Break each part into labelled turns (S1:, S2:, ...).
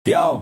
S1: Yo!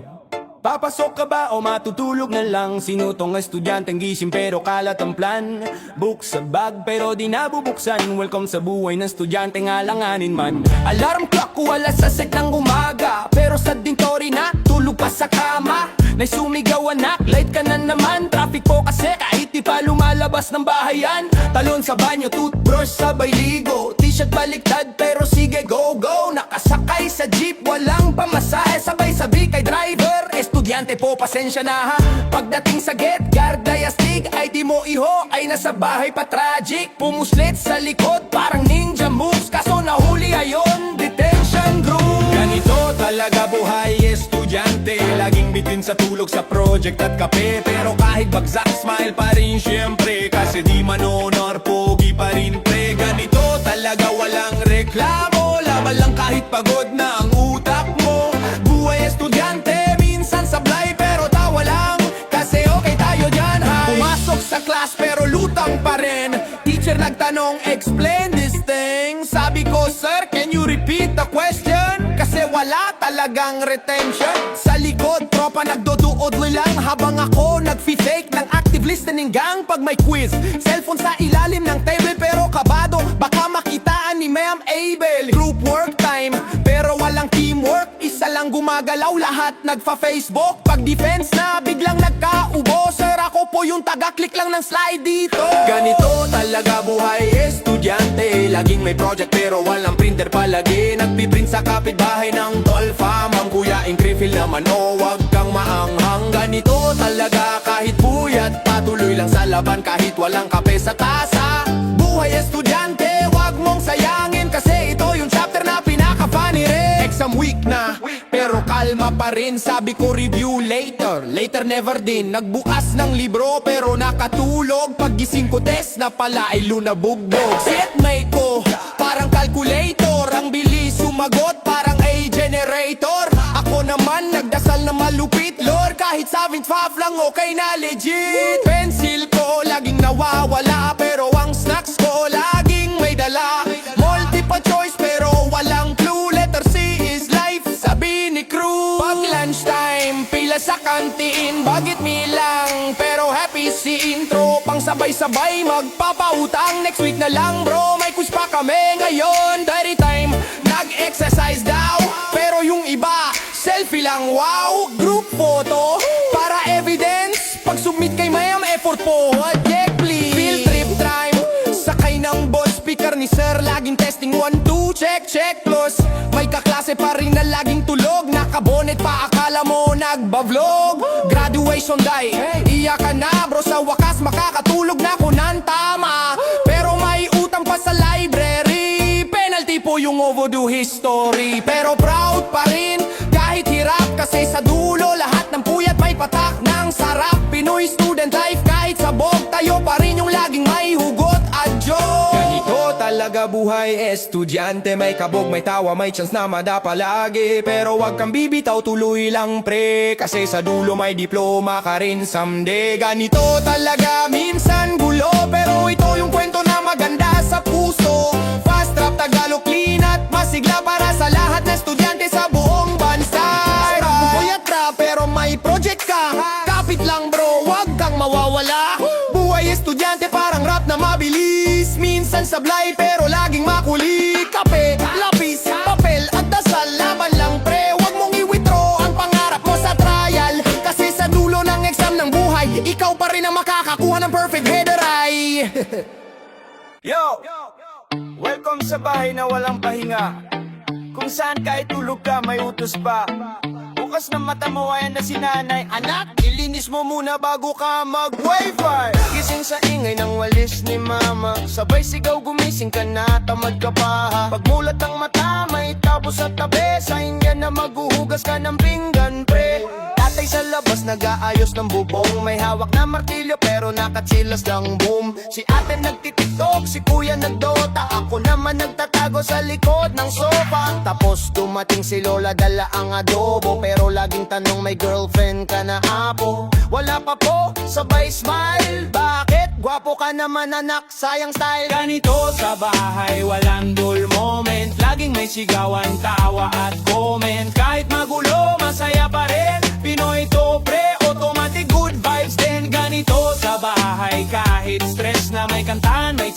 S1: Papasok ka ba o matutulog na lang? Sinutong estudyanteng gising pero kalat ang plan. Book sa bag pero di nabubuksan. Welcome sa buhay ng estudyante nga langanin man. Alarm clock ko alas 6 ng umaga, pero sa dintori na tulog pa sa kama. Nay sumigaw anak, late ka na naman. Traffic po kasi kahit di pa lumalabas ng bahayan. Talon sa banyo, toothbrush sabay ligo. T-shirt baliktad pero sige go go. Nakasakay sa jeep, walang pamasahe. Sabay sabi kay driver, estudyante po pasensya na ha. Pagdating sa gate, guard ay astig. Ay di mo iho, ay nasa bahay pa tragic. Pumuslit sa likod, parang ninja moves. Kaso nahuli ayon, detention room. Ganito talaga buhay estudyante. Laging bitin sa tulog sa project at kape. Pero kahit bagsak, smile pa rin syempre. Kasi di man honor, pogi pa rin pre. Ganito talaga walang reklamo. Laban lang kahit pagod na ang utak mo. Buhay estudyante, minsan sablay pero tawa lang. Kasi okay tayo dyan, hi. Pumasok sa class pero lutang pa rin. Teacher nagtanong, explain this thing. Sabi ko, sir, can you repeat the question? Kasi wala talagang retention. Sa likod, tropa nagdoduod lang. Habang ako nag-fake ng active listening gang. Pag may quiz, cellphone sa ilalim ng table. Pero kabado, baka makitaan ni Ma'am Abel. Group work time, pero walang teamwork. Isa lang gumagalaw, lahat nagfa-Facebook. Pag defense na, biglang nagkaubo. Sir, ako po yung taga-click lang ng slide dito. Ganito talaga buhay estudyante. Laging may project pero walang printer palagi. Nagpiprint sa kapitbahay ng tolfa. Ma'am, kuya, ink refill naman o wag kang maanghang. Ganito talaga kahit puyat. Patuloy lang sa laban kahit walang kape sa tasa. Buhay estudyante, wag mong sayangin. Kasi ito yung chapter na pinaka-funny rin. Exam week na, pero kalma pa rin. Sabi ko review later, later never din. Nagbukas ng libro pero nakatulog. Paggising ko test na pala ay lunabugbog. Setmate ko, parang calculator. Ang bilis sumagot, parang a generator. Ako naman nagdasal na malupit, Lord. Kahit 7.5 lang okay na legit. Pencil ko laging nawawala, pero ang snacks ko laging may dala. Multiple choice pero walang clue. Letter C is life, sabi ni crew. Pag lunchtime, pila sa kantiin. Bagit me lang, pero happy si intro. Pang sabay-sabay magpapautang. Next week na lang bro, may quiz pa kami ngayon. Diary time, nag-exercise daw. Pero yung iba, selfie lang, wow. Group photo, para evidence. Pag submit kay Ma'am, effort po, check please. Field trip time, sakay ng boss. Speaker ni sir, laging testing 1, 2, check, check. Plus, may kaklase pa rin na laging tulog. Nakabonet pa, akala mo nagba-vlog. Graduation day, iyak ka na bro. Sa wakas, makakatulog na ko ng tama. Pero may utang pa sa library. Penalty po yung overdue history. Pero proud pa rin, kahit hirap. Kasi sa dulo, lahat ng puyat may patak ng sarap. Pinoy student life, kahit sabog, tayo pa rin yung laging may hugot at joke. Ganito talaga buhay estudyante. May kabog, may tawa, may chance na madapa lagi. Pero wag kang bibitaw, tuloy lang pre. Kasi sa dulo may diploma ka rin someday. Ganito talaga minsan gulo, pero ito yung kwento na maganda sa puso. Fast rap, Tagalog clean at masigla para sa lahat na estudyante sa buong bansa. Buyat rap pero may project ka. Kapit lang bro, wag kang mawawala. Buhay estudyante parang rap na mabilis. Minsan sablay pero laging makulit. Kape, lapis, papel at dasal. Laban lang pre, wag mong i-withdraw ang pangarap mo sa trial. Kasi sa dulo ng exam ng buhay, ikaw pa rin ang makakakuha ng perfect header ay. Yo! Welcome sa bahay na walang pahinga. Kung saan kahit tulog ka may utos pa. Bukas na mata mo ayan na si nanay. Anak, ilinis mo muna bago ka mag-wifi. Gising sa ingay ng walis ni mama. Sabay sigaw gumising ka na, tamad ka pa. Pagmulat ng mata may tapos sa tabi. Sa inya na maghuhugas ka ng pinggan pre. Tatay sa labas nag-aayos ng bubong. May hawak na martilyo pero nakatsilas ng boom. Si ate nagtitiktok, si kuya nagdota. Ako naman nagtatago sa likod ng sofa. Tapos dumating si lola, dala ang adobo. Pero laging tanong, may girlfriend ka na apo? Wala pa po, sabay smile. Bakit? Gwapo ka naman anak, sayang style. Ganito sa bahay, walang dull moment. Laging may sigawan, tawa at comment. Kahit magulo, masaya pa rin.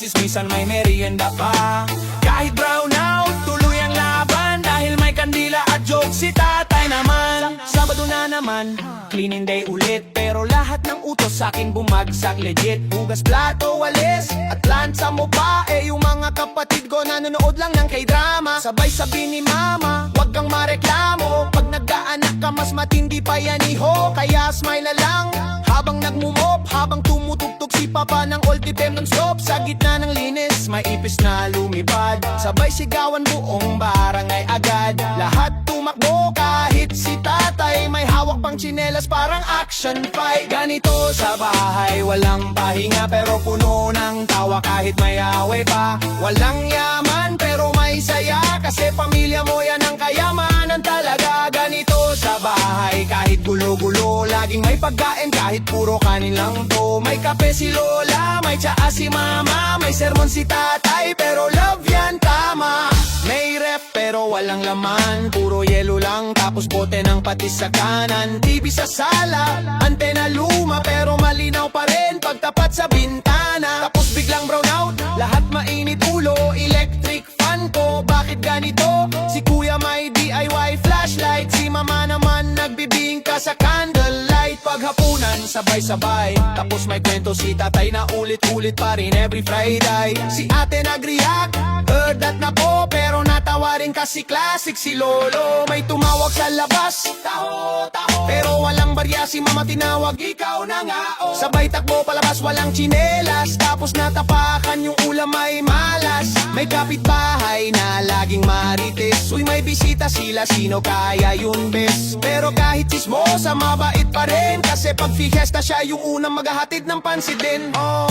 S1: chismisan may merienda pa. Kahit brown out, tuloy ang laban, dahil may kandila at joke si tatay naman. Sabado na naman, cleaning day ulit, pero lahat ng utos sa'kin bumagsak legit. Hugas plato, walis, at lansa mo pa. Yung mga kapatid ko nanonood lang ng K-drama. Sabay sabi ni mama, wag kang mareklamo. Pag nagkaanak ka mas matindi pa yan iho. Kaya smile na lang habang nagmumop, habang tumutugtog si papa ng ultimate non-stop. Sa gitna ng linis, may ipis na lumipad. Sabay sigawan buong barangay agad. Lahat tumakbo kahit si tatay may hawak pang tsinelas, parang action fight. Ganito sa bahay, walang pahinga pero puno ng tawa kahit may away pa. Walang yaman pero may saya, kasi pamilya mo yan ang kayamanan talaga. Ganito sa bahay, kahit gulo-gulo, laging may pagkain kahit puro kanin lang to. May kape si lola, may tsaa si mama, may sermon si tatay, pero love yan tama. May ref pero walang laman, puro yelo lang tapos bote ng patis sa kanan. TV sa sala, antena luma pero malinaw pa rin pagtapat sa bintana. Tapos biglang brown out, lahat mainit ulo, electric fan ko. Bakit ganito? Si kuya may DIY flashlight, si mama naman nagbibingka sa candlelight. Paghapunan sabay-sabay, tapos may kwento si tatay na ulit-ulit pa rin every Friday. Si ate nag-react, heard that na po, pero natawa rin kasi classic si lolo. May tumawag sa labas, taho, taho, pero walang barya si mama tinawag, ikaw na nga oh. Sabay takbo palabas, walang tsinelas, tapos natapakan yung ulam may malas. May kapitbahay na laging marites, uy may bisita sila, sino kaya yun bes? Pero kahit chismosa mabait pa rin, kasi pag fiesta siya yung unang maghahatid ng pansit din. Oh,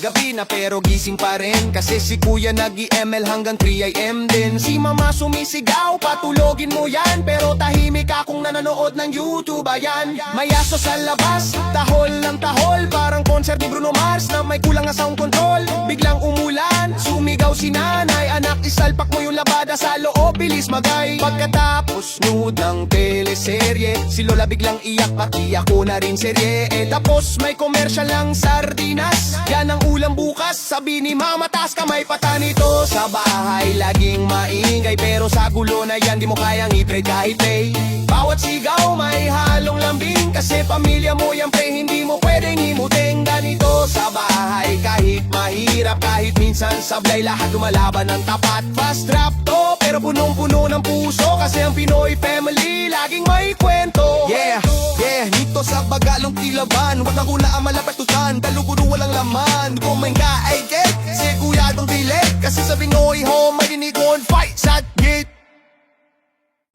S1: gabi na pero gising pa rin, kasi si kuya nag-ML hanggang 3 AM din. Si mama sumisigaw, patulogin mo yan, pero tahimik akong nanonood ng YouTube. Ayan, may aso sa labas, tahol ng tahol, parang concert ni Bruno Mars na may kulang na sound control. Biglang umulan, sumigaw si nanay, anak isalpak mo yung labada sa loob, bilis magay. Pagkatapos nude ng teleserye, si lola biglang iyak, pati ako na rin serye. Tapos may commercial lang sardinas, yan ang ulam bukas, sabi ni mama taas kamay pata nito. Sa bahay laging maingay, pero sa gulo na yan di mo kayang i-trade kahit pay. Bawat sigaw may halong lambing, kasi pamilya mo yan pre, hindi mo pwedeng imuting. Ganito sa bahay, kahit mahirap, kahit minsan sablay, lahat lumalaban ng tapat. Fast rap to, pero punong-puno ng puso, kasi ang Pinoy family laging may kwento. Yeah, yeah, dito sa bagalong kilaban, wag ako na ang malapastusan, taluguro walang laman. Kumain ka ay get, si kuya tong dilet, kasi sa Pinoy home may dinikon fight sa gate.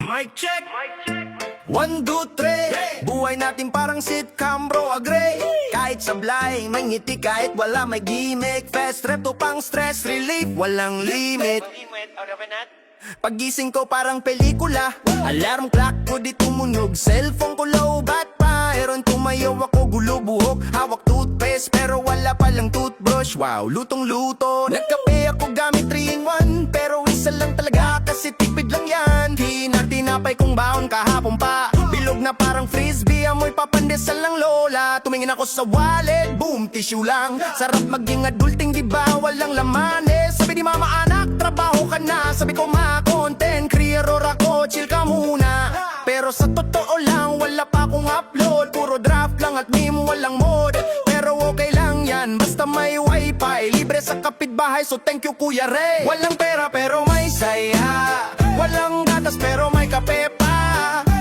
S1: Mic check, 1, 2, 3. Buhay natin parang sitcom bro, agree. Kahit sablay, may ngiti kahit wala may gimmick. Fast rap to pang stress relief, walang limit. Paggising ko parang pelikula, alarm clock ko di tumunog, cellphone ko low bat pa. Eron tumayaw ako gulo buhok, hawak toothpaste pero wala palang toothbrush. Wow, lutong luto, nagkape ako gamit 3-in-1, pero isa lang talaga kasi tipid lang yan. Tinapay kong baon kahapon pa, bilog na parang frisbee, amoy papandesal lang lola. Tumingin ako sa wallet, boom, tissue lang. Sarap maging adulting diba, walang laman eh. Sabi ni mama anak, trabaho ka na. Sabi ko ma, content creator ako, chill ka muna. Pero sa totoo lang, wala pa akong upload, puro draft lang at meme, walang mod. Pero okay lang yan, basta may wifi, libre sa kapitbahay, so thank you Kuya Ray. Walang pera pero may saya, walang gatas pero may kape pa,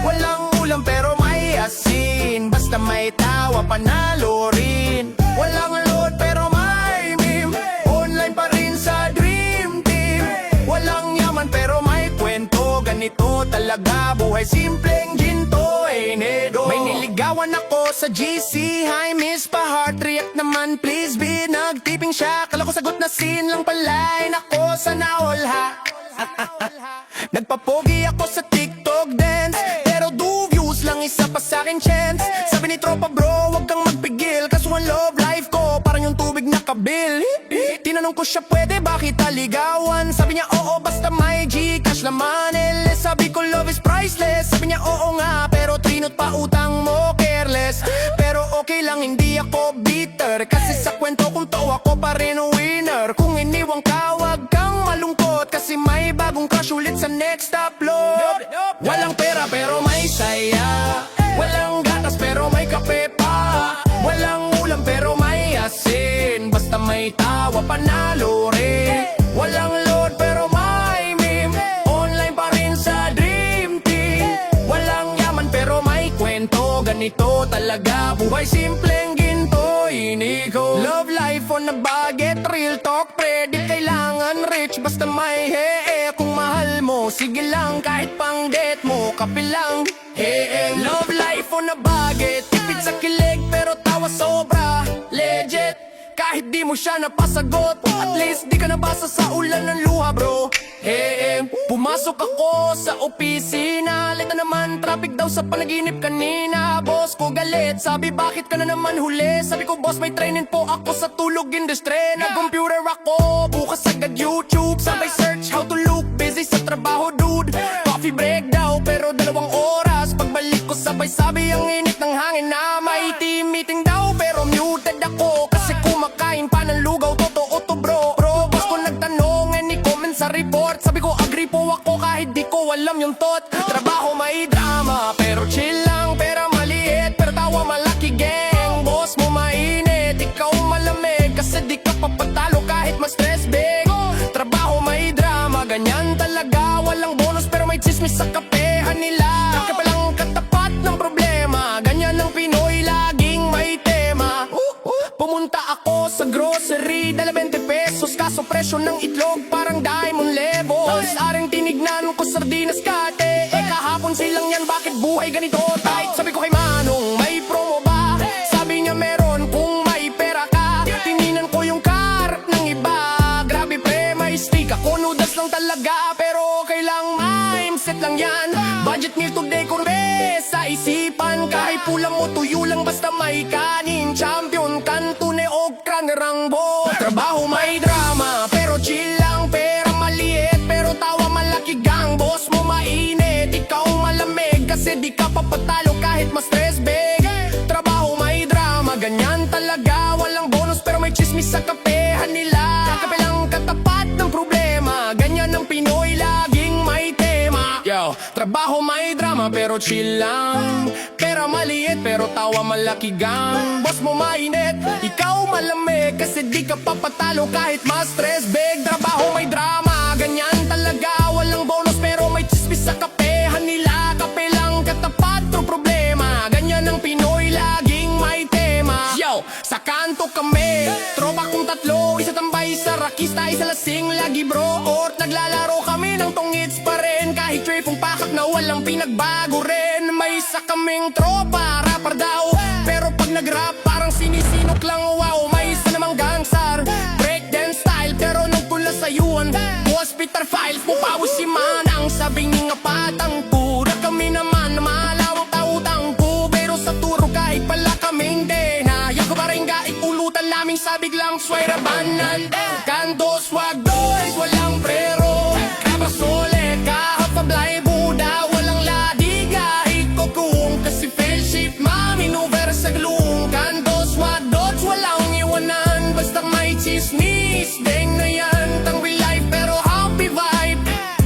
S1: walang ulam pero may asin, basta may tawa panalo rin. Walang load pero may meme, online pa rin sa Dream Team. Walang yaman pero may kwento, ganito talaga buhay, simpleng ginto, nedo. May niligawan ako sa GC, hi miss pa heart react naman please be. Nagtiping siya, kala ko sagot na scene lang pala, nako sana all ha. Nagpapogi ako sa TikTok dance, pero do views lang isa pa sa'kin chance. Sabi ni tropa bro, wag kang magpigil, kasuhan love life ko parang yung tubig na kabil. Tinanong ko siya pwede ba kita ligawan, sabi niya oo basta may Gcash laman LS. Sabi ko love is priceless, sabi niya oo nga pero trinot pa utang mo careless. Pero okay lang hindi ako bitter, kasi sa kwento kong to ako pa rin winner. Kung ulit sa next upload. Walang pera pero may saya, walang gatas pero may kape pa, walang ulam pero may asin, basta may tawa panalo rin. Walang load pero may meme, online pa rin sa Dream Team. Walang yaman pero may kwento, ganito talaga buhay, simpleng ginto, inigo. Love life on a budget, real talk, pre, di kailangan rich, basta may hee. Kung mahal mo, sige lang, kahit pang date mo, kape lang, hee. Love life on a budget, tipid sa kilig pero tawa sobra, legit. Kahit di mo siya napasagot, at least di ka nabasa sa ulan ng luha, bro. Pumasok ako sa opisina, late na naman, traffic daw sa panaginip kanina. Boss ko galit, sabi bakit ka na naman huli? Sabi ko boss, may training po ako sa tulog industry. Nag-computer ako, bukas agad YouTube, sabay search how to look busy sa trabaho, dude. Coffee break daw, pero 2 oras. Pagbalik ko sabay sabi ang init ng hangin na may team meeting daw, pero muted ako kasi kumakain pa ng lugaw, totoo to bro. Boss ko nagtanong, any comment sa report? Sabi ko agree po ako kahit di ko alam yung tot. Trabaho may drama, pero chill lang, pera maliit, pero tawa malaki gang. Boss mo mainit, ikaw malamig, kasi di ka papatalo kahit mas stress big. Trabaho may drama, ganyan talaga, walang bonus pero may chismis sa kapehan nila. Kape lang katapat ng problema, ganyan ang Pinoy, laging may tema. Pumunta ako sa grocery, dala 20 pesos, kaso presyo ng itlog parang diamond levels. Aring tinignan ko sardinas kate, kahapon silang yan, bakit buhay ganito tight? Sabi ko kay Manong, may promo ba? Sabi niya meron kung may pera ka. Tininan ko yung cart ng iba, grabe pre, may stick ako, noodles lang talaga, pero okay lang, mindset lang yan. Budget meal today, kurbe sa isipan, kahit pula mo tuyo lang, basta may kanin. Champion, kantune o krangerangbo. Trabaho may drama, pero chill lang, pera maliit, pero tawa malaki gang. Boss mo mainit, ikaw malamig, kasi di ka papatalo kahit mas stress big. Trabaho may drama, ganyan talaga, walang bonus pero may chismis sa kapehan nila. Kape lang katapat ng problema, ganyan ang Pinoy, laging may tema. Yo, trabaho may drama pero chill lang, pera maliit pero tawa malaki gang. Boss mo mainit, ikaw malamig, kasi di ka papatalo kahit mas stress big. Trabaho may drama, ganyan talaga, walang bonus pero may chismis sa kapehan nila. Kape lang katapat ng problema, ganyan ang Pinoy, laging may tema. Yo, sa kanto kami, tropa kong 3, isa tambay sa rakista, isa lasing lagi bro. Or naglalaro kami ng tongits pa rin, kahit tripong pakak na walang pinagbago rin. May isa kaming tropa, rapper daw, pero pag nag-rap parang sinisinok lang, wow. May isa namang gangstar, breakdance style, pero nung tula sa yuan, hospital files, pupawis si Manang. Sabi nga patang pura kami naman, malawang tautang ko, pero sa turo kahit pala kaming dena. Yang kabaringga ikulutan laming sabig lang, swera banan. Kanto swag boys, walang prero, kabasole, kahapablay buda, walang ladiga, ikokung, kasi fellowship, maminuver sa glung. Kanto swag dots, walang iwanan, basta may chismis, deng na yan, tang real life pero happy vibe.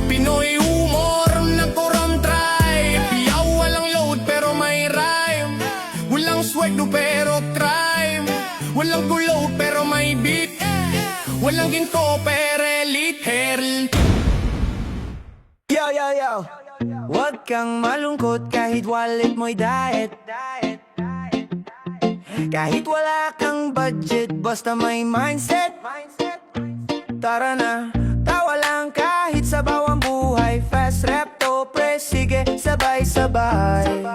S1: Pinoy humor, nagkuram try, piyaw walang load pero may rhyme. Walang sweldo pero crime, walang gulo pero may beat, walang ginto pero elite herald.
S2: Yo, yo, yo, huwag kang malungkot kahit wallet mo'y diet. Kahit wala kang budget, basta may mindset. Tara na, tawa lang kahit sa bawang buhay. Fast rap to pre, sige, sabay-sabay.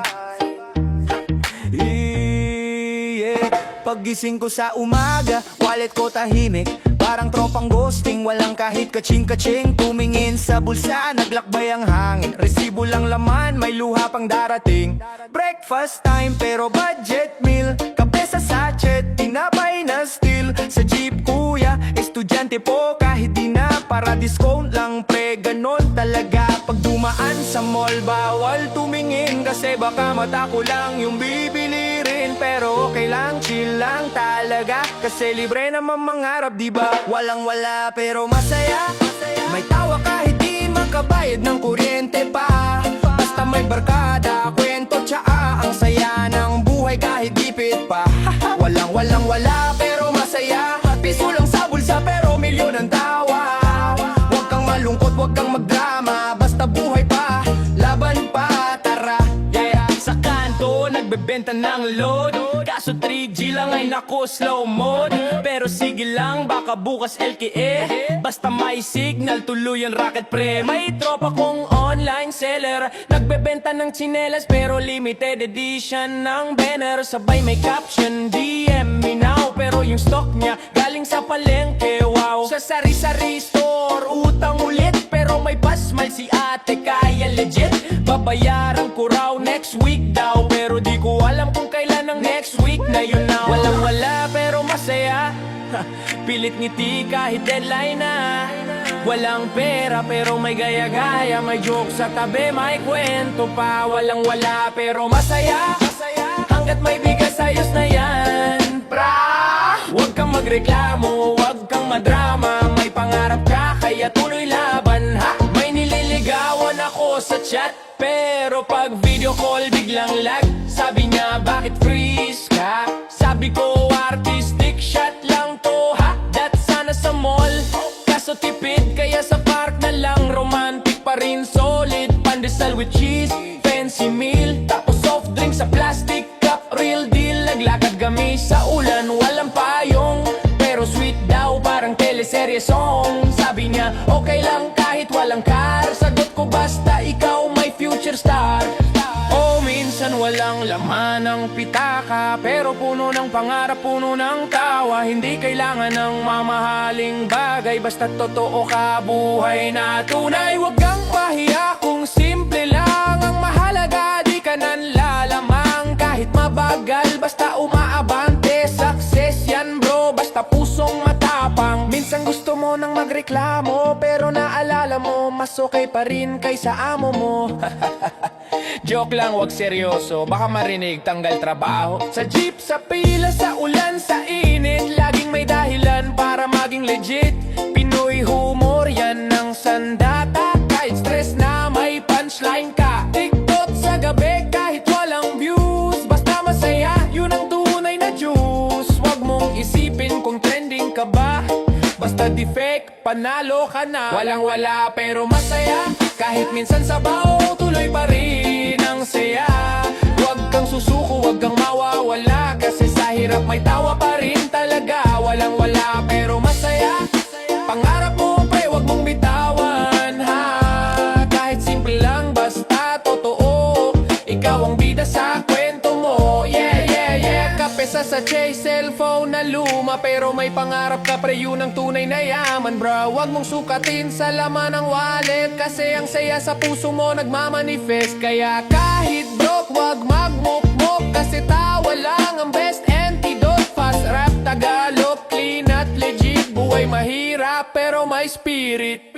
S2: Yeah. Paggising ko sa umaga, wallet ko tahimik, parang tropang ghosting, walang kahit kaching-kaching. Tumingin sa bulsa, naglakbay ang hangin, resibo lang laman, may luha pang darating. Breakfast time pero budget meal, kape sa sachet, tinapay na still. Sa jeep kuya, estudyante po kahit di na, para discount lang pre, ganon talaga. Pag dumaan sa mall, bawal tumingin, kasi baka mata ko lang yung bibili rin. Pero okay lang, chill lang talaga, kasi libre naman mangarap, diba? Walang wala pero masaya, may tawa kahit di maka nagbabayad ng kuryente pa. Basta may barkada, kwento, tsaa, ang saya ng buhay kahit gipit pa. Walang wala pero masaya, piso lang sa bulsa pero milyon ang tawa. Huwag kang malungkot, huwag kang magdrama, basta buhay pa, laban pa, tara.
S1: Yeah, sa kanto, nagbebenta ng load. Kaso 3G lang ay naku, slow mode. Pero sige lang, baka bukas LTE. Basta may signal, tuloy ang racket pre. May tropa kong online seller, nagbebenta ng tsinelas pero limited edition ng banner. Sabay may caption, DM me now. Pero yung stock niya, galing sa palengke, wow. Sa sari-sari store, utang ulit. Pero may pasmal si ate, kaya legit. Babayaran ko raw next week daw. Pero di ko alam kung kailan ang next week na yun na. Walang wala pero masaya. Pilit ngiti kahit deadline na. Walang pera pero may gaya-gaya. May joke sa tabi, may kwento pa. Walang wala pero masaya. Hanggat may bigas ayos na yan, pra. Huwag kang magreklamo, huwag kang madrama. May pangarap ka kaya tuloy laban ha. May nililigawan ako sa chat, pero pag video call biglang lag. Sabi niya bakit freeze ka? Sabi ko artistic shot lang to ha. That's sana sa mall, kaso tipid kaya sa park na lang. Romantic pa rin, solid pandesal with cheese, fancy meal, tapos soft drink sa plastic cup. Real deal, naglakad kami sa ulan, walang payong, pero sweet daw parang teleserye song. Sabi niya okay lang kahit walang car. Sagot ko basta ikaw may future star. Oh, minsan walang laman ng pitaka, pero puno ng pangarap, puno ng tawa. Hindi kailangan ng mamahaling bagay, basta totoo ka, buhay na tunay. Huwag kang pahiya kung simple lang ang mahalaga. Di ka nanlalamang kahit mabagal, basta umaabante. Success yan bro, basta pusong matapang. Minsan gusto mo nang magreklamo, pero naalala mo mas okay pa rin kaysa amo mo. Joke lang, wag seryoso, baka marinig tanggal trabaho. Sa jeep, sa pila, sa ulan, sa init, laging may dahilan para maging legit. Pinoy humor yan ng sandata, kahit stress na may punchline ka. TikTok sa gabi kahit walang views, basta masaya, yun ang tunay na juice. Wag mong isipin kung trending ka ba, basta di fake, panalo ka na. Walang wala pero masaya, kahit minsan sa bao, tuloy pa rin ang saya. Huwag kang susuko, huwag kang mawawala, kasi sa hirap may tawa pa rin talaga. Walang wala pero masaya, pangarap mo pre, huwag mong bitawan ha. Kahit simple lang, basta totoo, ikaw ang bida sa kwento mo. Yeah, yeah, yeah. Kape sa sachet, cellphone na luma, pero may pangarap ka pre, yun ang tunay na yaman bro. Huwag mong sukatin sa laman ng wallet, kasi ang saya sa puso mo nagmamanifest. Kaya kahit broke, huwag magmukmok, kasi tawa lang ang best antidote. Fast rap, Tagalog, clean at legit. Buhay mahirap pero may spirit.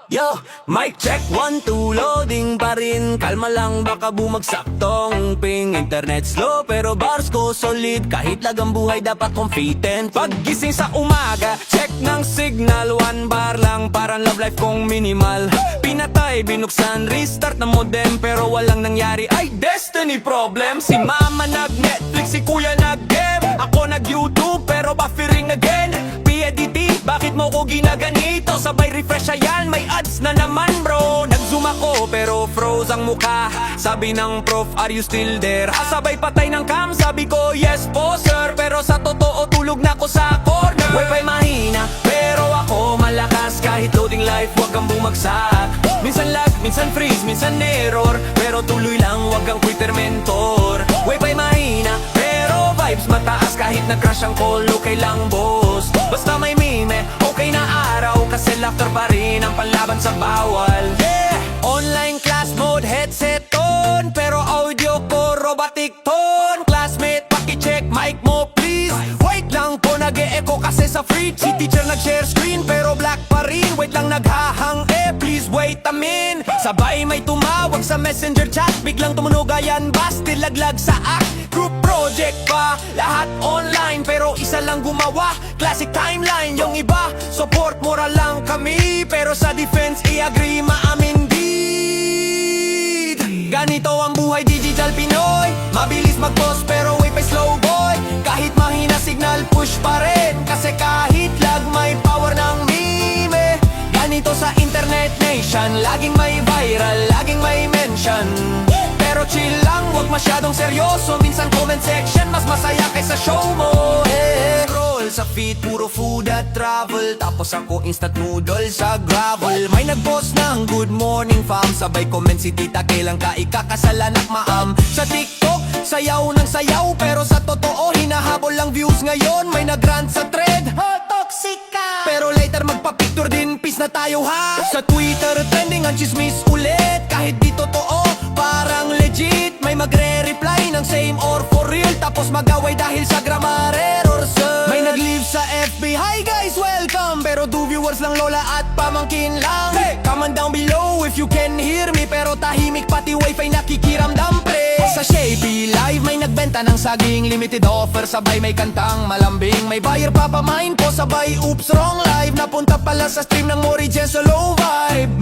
S1: Yo, mic check, 1, 2, loading pa rin. Kalma lang, baka bumagsak tong ping. Internet slow, pero bars ko solid. Kahit lagang buhay, dapat confident. Paggising sa umaga, check ng signal. 1 bar lang, parang love life kong minimal. Pinatay, binuksan, restart na modem, pero walang nangyari, ay destiny problem. Si mama nag-Netflix, si kuya nag-game. Ako nag-YouTube, pero buffering again. PEDT, bakit mo ko ginaganito? Sabay refresh ayan, may ads na naman bro. Nag-zoom ako pero froze ang mukha. Sabi ng prof, are you still there? Sabay patay ng cam, sabi ko yes po sir. Pero sa totoo tulog na ko sa corner. Wifi mahina, pero ako malakas. Kahit loading life, wag kang bumagsak. Minsan lag, minsan freeze, minsan error, pero tuloy lang, wag kang quitter mentor. Wifi mahina, pero vibes mataas. Kahit nag-crash ang call, okay lang boss. Basta may meme, okay na araw, kasi laughter pa rin ang panlaban sa bawal. Yeah! Online class mode, headset on, pero audio ko robotic tone. Classmate, paki-check mic mo please. Wait lang po, nag-e-echo kasi sa free. Si teacher nag-share screen, pero black pa rin. Wait lang, naghahang please wait a min. Sabay may tumawag sa messenger chat, biglang tumunog ayan basti laglag sa act. Group project pa, lahat online pero isa lang gumawa. Classic timeline, yung iba support moral lang kami, pero sa defense i-agree maamin di. Ganito ang buhay digital Pinoy, mabilis mag-post pero way pa slow boy. Kahit mahina signal push pa rin, kasi kahit lag may power ng meme. Ganito sa internet nation, laging may viral, laging may mention. Pero chill lang, wag masyadong seryoso, minsan comment section mas masaya kaysa show mo. Scroll sa feed, puro food at travel, tapos ako instant noodle sa gravel. May nag-post ng good morning fam, sabay comment si tita kailan ka ikakasal anak maam. Sa TikTok, sayaw ng sayaw, pero sa totoo hinahabol lang views. Ngayon may nag-rant sa thread, toxic ka, pero later magpa-picture din, peace na tayo ha. Sa Twitter trending ang chismis ulit, kahit di totoo parang legit. May magre-reply ng same or for real, tapos mag-away dahil sa grammar error sir. May nag-leave sa FB, hi guys welcome, pero do viewers lang lola at pamangkin lang. Comment down below if you can hear me, pero tahimik pati wifi nakikiramdam pre. Sa Shapey Live may nagbenta ng saging, limited offer, sabay may kantang malambing. May buyer papamain po, sabay oops wrong live, napunta pala sa stream ng Mori Jen solo vibe.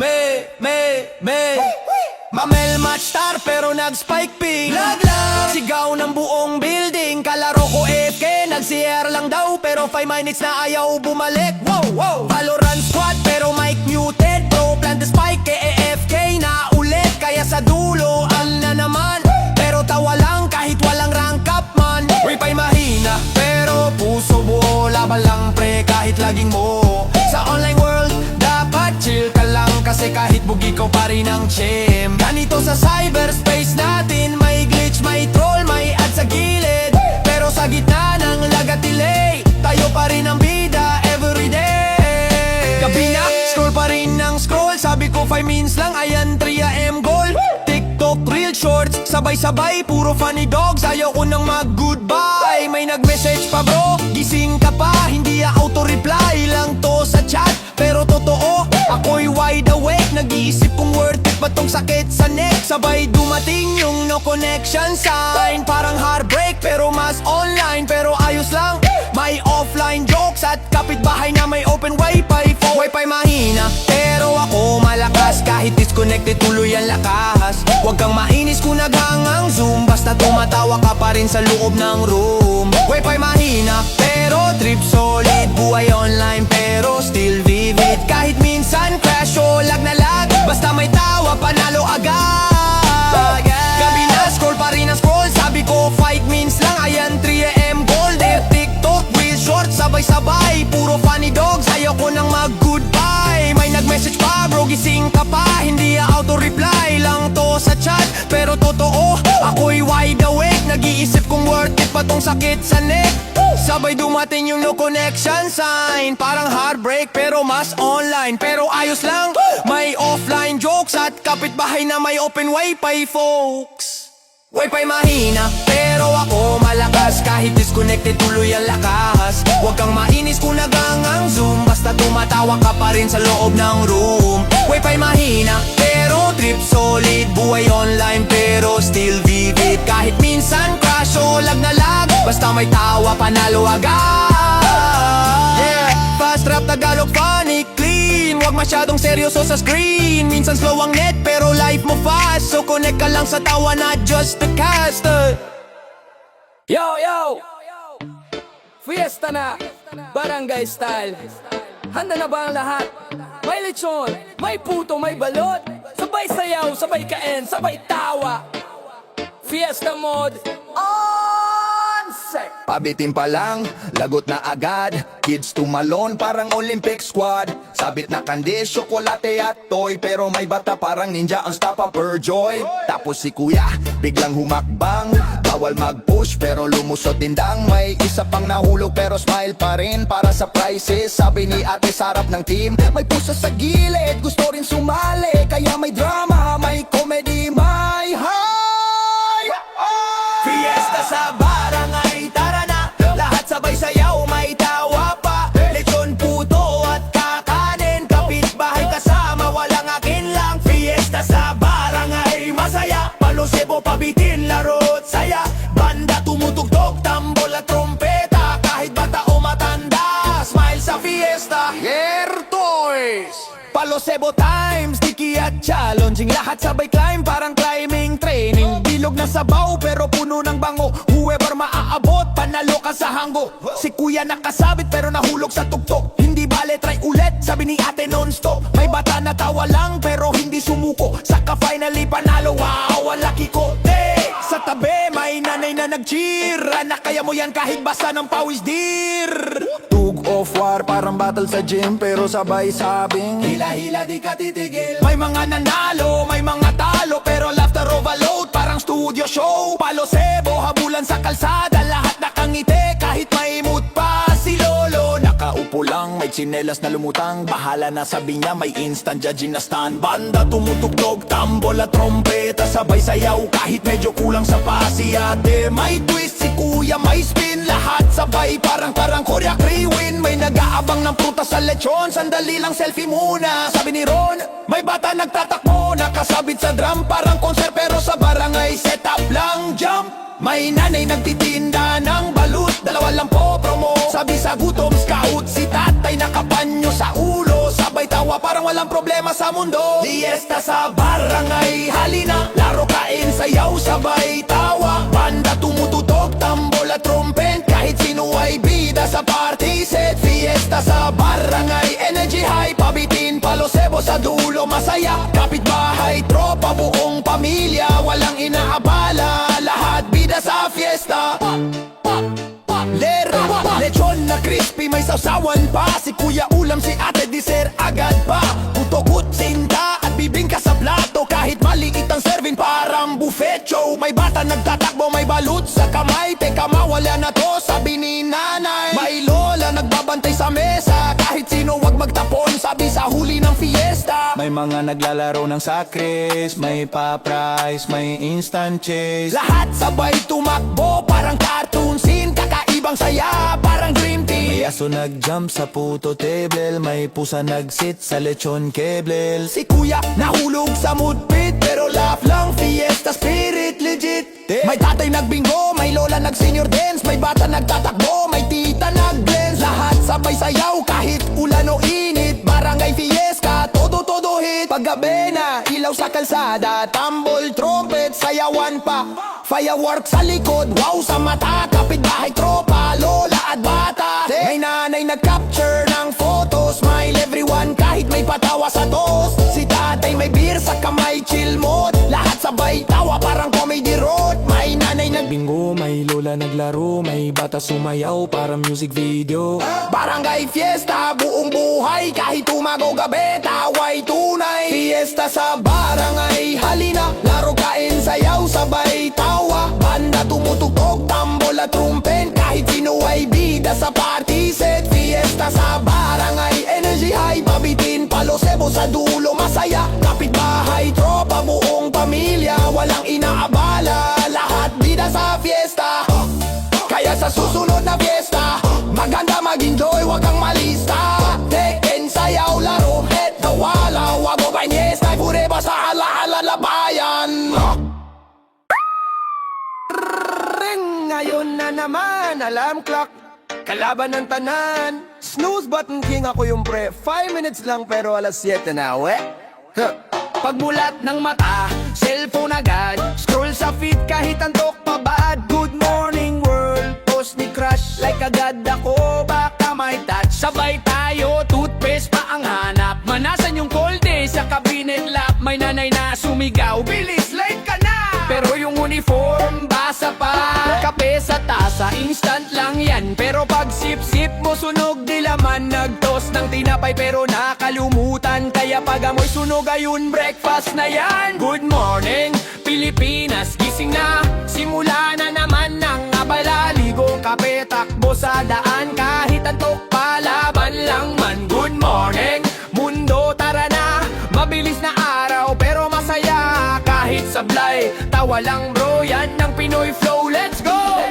S1: Mamel match star pero nag-spike ping, laglag, sigaw ng buong building. Kalaro ko FK, nag-CR lang daw, pero 5 minutes na ayaw bumalik. Wow, Valorant squad pero mic muted, bro plant the spike, AFK na ulit. Kaya sa dulo, na naman, pero tawa lang kahit walang rank up man. Wipay mahina, pero puso buo, laban lang pre kahit laging mo. Sa online world, dapat chill ka lang, kasi kahit bugi ko pa rin ang chim. Ganito sa cyberspace natin, may glitch, may troll, may ad sa gilid, pero sa gitna ng lagat-delay, tayo pa rin ang bida everyday. Gabi na, scroll pa rin ng scroll, sabi ko 5 minutes lang, ayan 3am goal. TikTok, real shorts, sabay-sabay, puro funny dogs, ayaw ko nang mag-goodbye. May nag-message pa bro, gising ka pa, hindi auto-reply lang to sa chat, pero totoo, ako'y wide awake. Nag-iisip kung worth it ba tong sakit sa neck. Sabay dumating yung no connection sign, parang heartbreak pero mas online, pero ayos lang. May offline jokes at kapitbahay na may open wifi phone. Wifi mahina, pero ako malakas, kahit disconnected tuloy ang lakas. Huwag kang mainis kung naghangang zoom, basta tumatawa ka pa rin sa loob ng room. Wifi mahina, pero trip solid, buhay online pero still vivid. Kahit minsan crash o lag na lag, basta may tawa panalo agad. Gabi na, scroll pa rin ang scroll, sabi ko 5 minutes lang, ayan 3am goal. There TikTok, real short, sabay-sabay, puro funny dogs, ayaw ko nang mag-goodbye. May nag-message pa bro, gising ka pa, hindi auto-reply lang to sa chat, pero totoo, ako'y wide awake. Nag-iisip kung worth it pa tong sakit sa neck. Sabay dumating yung no connection sign, parang heartbreak pero mas online, pero ayos lang. May offline jokes at kapitbahay na may open wifi folks. Wifi mahina, pero ako malakas, kahit disconnected tuloy ang lakas. Huwag kang mainis kung naghangang zoom, basta tumatawa ka pa rin sa loob ng room. Wifi mahina, pero trip solid, buhay online pero still vivid. Kahit minsan crash o lag na lag, basta may tawa panalo agad. Fast rap Tagalog funny clean, wag masyadong seryoso sa screen. Minsan slow ang net pero life mo fast, so connect ka lang sa tawa, not just the cast.
S3: Yo! Fiesta na! Barangay style! Handa na ba ang lahat? May lechon, may puto, may balot, sabay sayaw, sabay kain, sabay tawa. Fiesta mode on set!
S2: Pabitin pa lang, lagot na agad. Kids tumalon, parang Olympic squad. Sabit na kandi, tsokolate at toy, pero may bata parang ninja ang stopper joy. Tapos si kuya, biglang humakbang. Bawal mag-push, pero lumusot tindang. May isa pang nahulog, pero smile pa rin para sa prizes. Sabi ni ate sa harap ng team, may puso sa gilid, gusto rin sumali. Kaya may drama, may comedy, may high. Fiesta sa barangay, tara na, lahat sabay sayaw, may tawa pa. Lechon, puto at kakanin, kapitbahay kasama, walang bitin, laro't saya. Banda tumutugtog, tambol at trompeta. Kahit bata o matanda, smile sa fiesta. Toys Palosebo Times, Tiki at challenging. Lahat sabay climb, parang climbing training. Bilog na sabaw, pero puno ng bango. Whoever maaabot, panalo ka sa hanggo. Si kuya nakasabit, pero nahulog sa tuktok. Hindi bale, try ulit, sabi ni ate non-stop. May bata na tawa lang, pero hindi sumuko. Saka finally panalo, wow, ang laki ko. Sa tabi, may nanay na nag-cheer. Anak, kaya mo yan kahit basa ng pawis, dear. Tug of war, parang battle sa gym, pero sabay sabing hila-hila, di ka titigil. May mga nanalo, may mga talo, pero laughter overload, parang studio show. Palosebo, habulan sa kalsada, lahat nakangiti, kahit maimut pa si Lolo. Nakaupo lang, may tsinelas na lumutang, bahala na, sabi niya, may instant judging na stand. Banda tumutugtog, tambol at trompeta, sabay sayaw kahit medyo kulang sa pasiate. May twist, si kuya may spin, lahat sabay parang Korea Kriwin. May nag-aabang ng prutas sa lechon, sandali lang selfie muna, sabi ni Ron. May bata nagtatakbo, nakasabit sa drum, parang concert pero sa barangay setup lang jump. May nanay nagtitinda ng balut, dalawa lang po promo, sabi sa gutom scout. Si tatay nakapanyo sa ulo, sabay tawa parang walang problema sa mundo. Fiesta sa barangay, halina, laro, kain, sayaw, sabay tawa. Banda tumututog, tambol at trumpet, kahit sino ay bida sa party set. Fiesta sa barangay, energy high, pabitin, palosebo sa dulo, masaya. Kapitbahay, tropa, buong pamilya, walang inaabala, lahat bida sa fiesta. Lechon na crispy, may sausawan pa. Si kuya ulam, si ate dessert agad pa. Puto, sinta at bibingka sa plato, kahit maliit ang serving parang buffet show. May bata nagtatakbo, may balut sa kamay, teka mawala na to, sabi ni nanay. May lola nagbabantay sa mesa, kahit sino wag magtapon, sabi sa huli ng fiesta. May mga naglalaro ng sakris, may pa-prize, may instant chase. Lahat sabay tumakbo, parang cartoon scene, kakaibang saya, parang dream team. May aso nag-jump sa puto table, may pusa nag-sit sa lechon keblel. Si kuya nahulog sa mood pit, pero laugh lang, fiesta spirit legit. May tatay nagbingo, may lola nag-senior dance, may bata nagtatakbo, may tita nag-dance. Lahat sabay sayaw kahit ulan o init, barangay fiesta, todo hit. Paggabi na, ilaw sa kalsada, tambol, trumpet, sayawan pa. Fireworks sa likod, wow sa mata, kapitbahay, tropa, lola at bata. May nanay nag-capture ng photo, smile everyone kahit may patawa sa toast. Si tatay may beer sa kamay, chill mode, lahat sabay tawa parang comedy road. May nanay nagbingo, may lola naglaro, may bata sumayaw parang music video. Barangay fiesta, buong buhay, kahit umago gabi, taway tunay. Fiesta sa barangay, halina, laro, kain, sayaw, sabay tawa. Banda tumutugtog, tambol at trumpet, kahit sino ay bida sa party set. Fiesta sa barangay, energy high, pabitin, palosebo sa dulo, masaya. Kapitbahay, tropa, buong pamilya, walang inaabala, lahat bida sa fiesta. Kaya sa susunod na fiesta, maganda mag-enjoy, wag kang malista. Teken, sayaw, laro, head na wala, wag mo banyesta, pureba sa ala-ala labayan. Ngayon na naman, alarm clock, kalaban ng tanan. Snooze button king, ako yung pre. 5 minutes lang pero alas 7 na, we. Pagbulat ng mata, cellphone agad, scroll sa feed kahit antok pa bad. Good morning world, post ni crush, like agad ako, baka may touch. Sabay tayo, toothpaste pa ang hanap, manasan yung cold day sa cabinet lap. May nanay na sumigaw, bilis, late ka na. Pero yung uniform, basa pa. Kape sa tasa, instant lang yan. Pero pag sip-sip mo, sunog di laman. Nagtos ng tinapay pero nakalumutan, kaya pag amoy sunog ayun, breakfast na yan. Good morning, Pilipinas, gising na. Simula na naman ng abala, ligong kape, takbo sa daan. Kahit antok pa, laban lang man. Good morning, mundo, tara na. Mabilis na araw pero masaya, kahit sablay, tawa lang bro, yan ang Pinoy flow, let's go!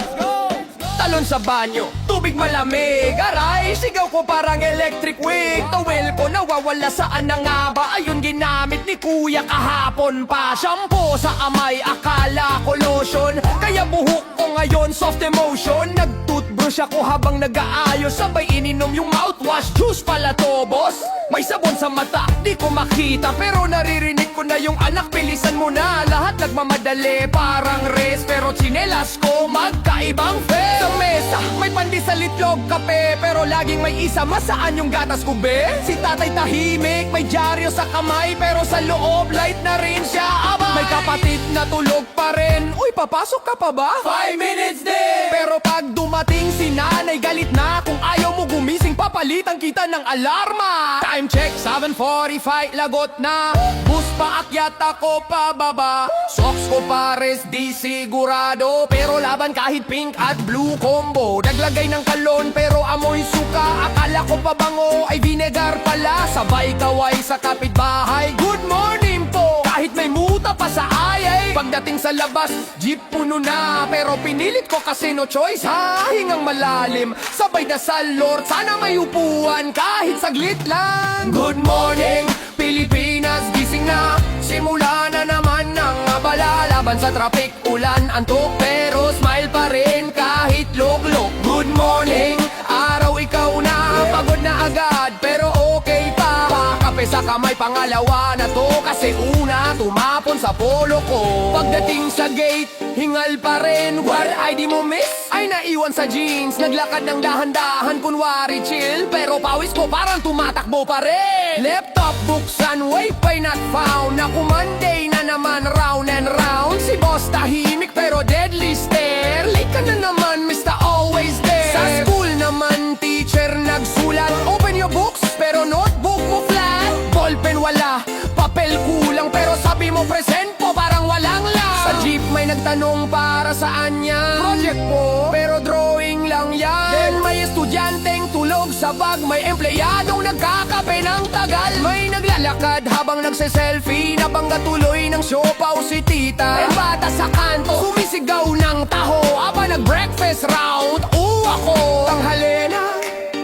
S2: Talon sa banyo, tubig
S3: tubig malamig. Aray, sigaw ko parang electric wig. Towel ko nawawala, saan na nga ba? Ayun ginamit ni kuya kahapon pa. Shampoo sa amay, akala ko lotion. Kaya buhok ko ngayon soft emotion. Nag-toothbrush ako habang nag-aayos. Sabay ininom yung mouthwash, juice pala to boss. May sabon sa mata, di ko makita, pero naririnig ko na yung anak, bilisan mo na. Lahat nagmamadali, parang race, pero tsinelas ko magkaibang face. Sa mesa, may pandesal, itlog, kape, pero laging may isa, masaan yung gatas ko be? Si tatay tahimik, may dyaryo sa kamay, pero sa loob, light na rin siya, abay. May kapatid na tulog pa rin, uy papasok ka pa ba? 5 minutes din! Pero pag dumating si nanay, galit na. Kung ayaw mo gumising, papalitan kita ng alarma. Time check, 7:45, lagot na. Bus pa akyat, ako pababa. Socks ko pares, di sigurado, pero laban kahit pink at blue combo. Naglagay ng kalon pero amoy suka. Akala ko pabango ay vinegar pala. Sabay kaway sa kapitbahay, good morning po, kahit may muta pa sa ayay. Pagdating sa labas, jeep puno na, pero pinilit ko kasi no choice ha. Hingang malalim, sabay dasal Lord, sana may upuan kahit saglit lang. Good morning, Pilipinas, gising na. Simula na naman ng abala. Laban sa traffic, ulan, antok, pero smile pa rin kahit log-log. Good morning, araw ikaw na. Pagod na agad, pero okay pa. Kape sa kamay, pangalawa na to, kasi una tumapon sa polo ko. Pagdating sa gate, hingal pa rin. War ID mo miss? Ay naiwan sa jeans. Naglakad ng dahan-dahan, kunwari chill, pero pawis ko parang tumatakbo pa rin. Laptop buksan, wifi not found. Naku Monday na naman, round and round. Si boss tahimik pero deadly stare. Late ka na naman, Mr. Always There. Sa school naman, teacher nagsulat. Open your books, pero notebook mo flat. Ballpen wala, papel kulang, pero sabi mo present po, parang walang lang. Sa jeep may nagtanong para saan yan. Project po, pero drawing lang yan. Then may estudyanteng tulog sa bag. May empleyadong nagkakape ng tagal. May naglalakad habang nagse-selfie. Nabangga tuloy ng siopaw si tita. May bata sa kanto, sumisigaw ng taho. Aba nag-breakfast round, ako. Tanghalena,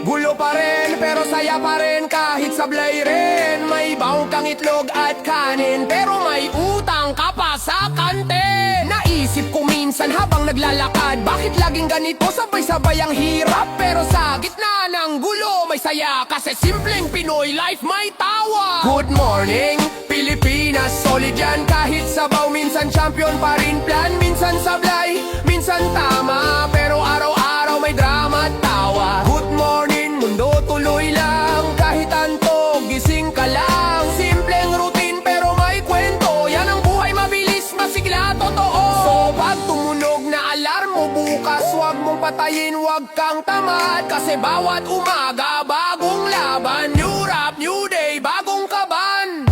S3: gulo pa rin, pero saya pa rin kahit sablay rin. May baong kang itlog at kanin, pero may utang ka pa sa kantin. Naisip ko minsan habang naglalakad, bakit laging ganito sabay-sabay ang hirap? Pero sa gitna ng gulo may saya, kasi simpleng Pinoy life may tawa. Good morning, Pilipinas, solid yan kahit sabaw. Minsan champion pa rin plan, minsan sablay, minsan tama, pero araw-araw may drama at tawa. Good morning, mundo tuloy lang, kahit antog, gising ka lang. Simpleng routine pero may kwento, yan ang buhay, mabilis, masigla, totoo. So pag tumunog na alarm mo bukas, wag mong patayin, wag kang tamad, kasi bawat umaga bagong laban. New rap, new day, bagong kaban.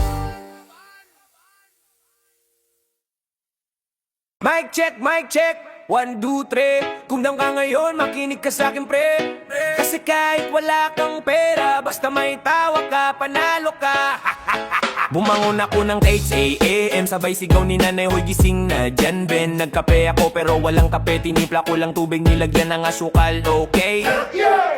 S1: Mic check 1, 2, 3. Kung down ka ngayon, makinig ka sa'kin pre. Kasi kahit wala kang pera, basta may tawa ka, panalo ka. Bumangon ako ng 8 a.m. Sabay sigaw ni nanay, hoy gising na dyan Ben. Nagkape ako pero walang kape, tinimpla ko lang tubig, nilagyan ng asukal, okay?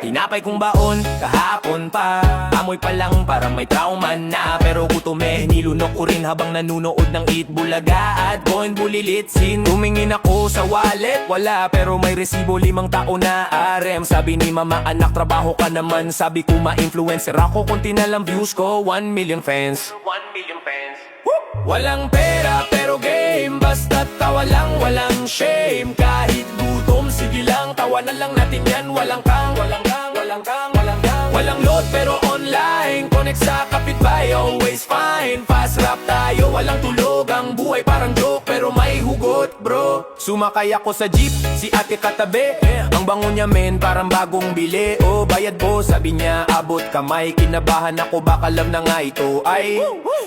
S1: Tinapay kong baon, kahapon pa. Amoy pa lang parang may trauma na, pero gutom nilunok ko rin habang nanunood ng Eat Bulaga at Boing Bulilitsin. Tumingin ako sa wallet, wala, pero may resibo 5 taon na RM. Sabi ni mama, anak trabaho ka naman. Sabi ko ma-influencer ako, konti na lang views ko, 1 million fans. 1 million fans. Woo! Walang pera pero game, basta tawa lang, walang shame. Kahit gutom, sige lang, tawanan lang natin yan. Walang load pero online, connect sa kapitbahay, always fine. Fast rap tayo, walang tulog, ang buhay parang joke pero may hugot bro. Sumakay ako sa jeep, si ate katabi, ang bango niya men, parang bagong bili. Oh bayad po, sabi niya abot kamay. Kinabahan ako, baka alam na nga ito ay.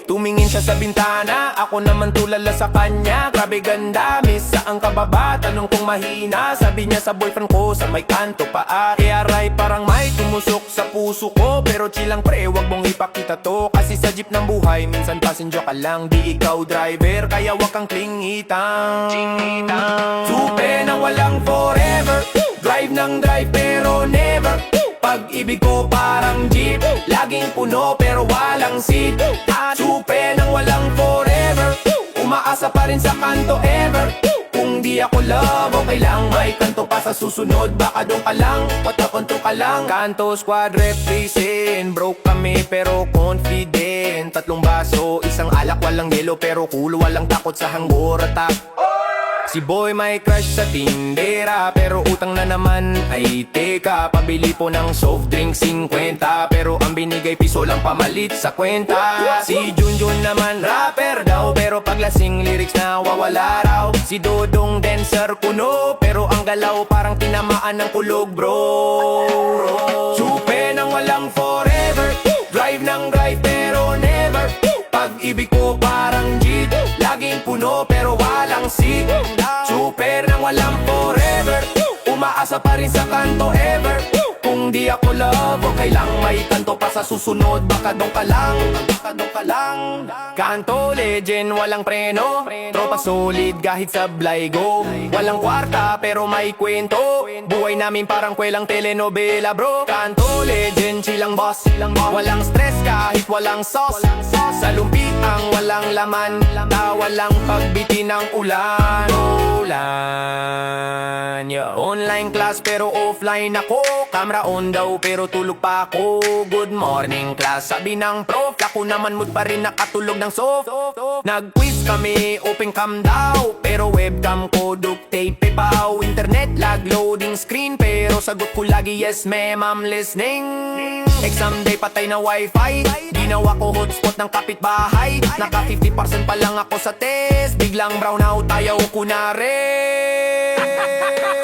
S1: Tumingin siya sa bintana, ako naman tulala sa kanya. Grabe ganda, miss saan ka ba ba? Tanong kong mahina, sabi niya sa boyfriend ko sa may kanto pa at aray parang may tumusok sa puso ko. Pero chilang pre, wag mong ipakita to, kasi sa jeep ng buhay minsan passenger ka lang, di ikaw driver, kaya wag kang klingitang. Supe na walang forever, drive ng drive pero never Pag-ibig ko parang jeep, laging puno pero walang seat. Supe nang walang forever, umaasa pa rin sa kanto ever. Kung di ako love, okay lang, may kanto pa sa susunod. Baka doon ka lang, patakonto ka lang.
S2: Kanto squad represent, broke kami pero confident. 3 baso, isang alak, walang yelo pero cool, walang takot sa hanggor attack. Si boy may crush sa tindera, pero utang na naman. Ay teka, pabili po ng soft drink 50, pero ang binigay piso lang pamalit sa kwenta. Si Junjun naman rapper daw, pero paglasing lyrics na wawala raw. Si Dodong dancer kuno, pero ang galaw parang tinamaan ng kulog bro.
S1: Supe nang walang forever, drive ng drive pero never. Pag-ibig ko parang jeep, laging puno pero walang seat. Super nang walang forever, umaasa pa rin sa kanto ever. Kung di ako love, okay lang, may kanto pa sa susunod. Baka doon ka lang, baka doon ka lang.
S2: Kanto legend, walang preno. Tropa solid kahit sablay go. Walang kwarta pero may kwento. Buhay namin parang kwelang telenovela bro. Kanto legend, chilang boss. Walang stress kahit walang sauce. Sa lumpik ang walang laman, walang pagbiti ng ulan. Online class pero offline ako. Camera on daw pero tulog pa ako. Good morning class, sabi ng prof. Ako naman mood pa rin nakatulog ng soft. Nag-quiz kami, open cam daw, pero webcam ko duct tape paw. Internet lag, loading screen, pero sagot ko lagi yes ma'am, I'm listening. Exam day patay na wifi, ginawa ko hotspot ng kapitbahay. Naka 50% pa lang ako sa test, biglang brown out ayaw ko na rin.